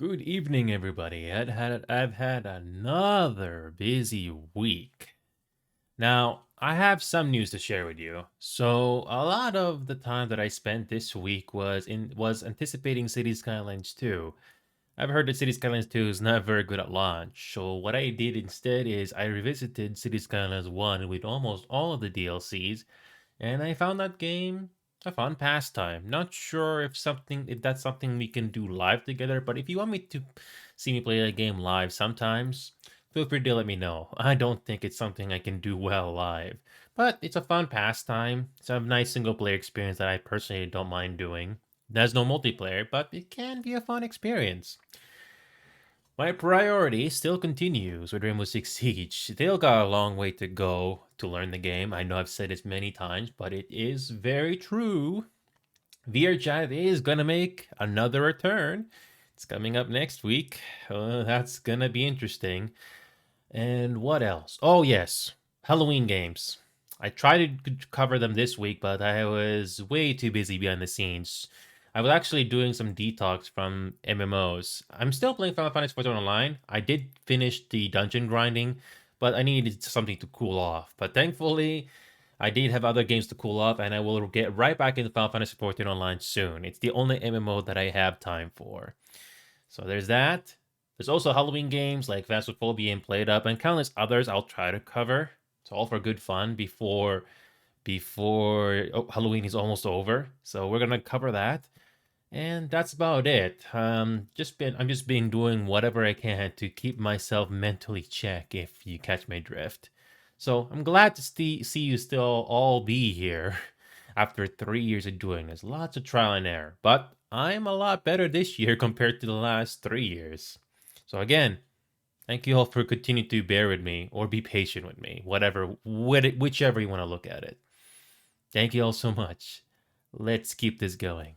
Good evening, everybody. I've had another busy week. Now, I have some news to share with you. So, a lot of the time that I spent this week was anticipating City Skylines 2. I've heard that City Skylines 2 is not very good at launch. So, what I did instead is I revisited City Skylines 1 with almost all of the DLCs, and I found that game a fun pastime. Not sure if that's something we can do live together, but if you want me to see me play a game live sometimes, feel free to let me know. I don't think it's something I can do well live, but it's a fun pastime. It's a nice single player experience that I personally don't mind doing. There's no multiplayer, but it can be a fun experience. My priority still continues with Rainbow Six Siege. Still got a long way to go to learn the game. I know I've said this many times, but it is very true. VR is gonna make another return. It's coming up next week. That's gonna be interesting. And what else? Oh, yes, Halloween games. I tried to cover them this week, but I was way too busy behind the scenes. I was actually doing some detox from MMOs. I'm still playing Final Fantasy XIV Online. I did finish the dungeon grinding, but I needed something to cool off. But thankfully, I did have other games to cool off, and I will get right back into Final Fantasy XIV Online soon. It's the only MMO that I have time for. So there's that. There's also Halloween games like Phasmophobia and Played Up, and countless others I'll try to cover. It's all for good fun before Halloween is almost over. So we're gonna cover that, and that's about it. I'm just been doing whatever I can to keep myself mentally check. If you catch my drift. So I'm glad to see you still all be here after 3 years of doing this. Lots of trial and error, but I'm a lot better this year compared to the last 3 years. So again, thank you all for continuing to bear with me or be patient with me, whichever you want to look at it. Thank you all so much. Let's keep this going.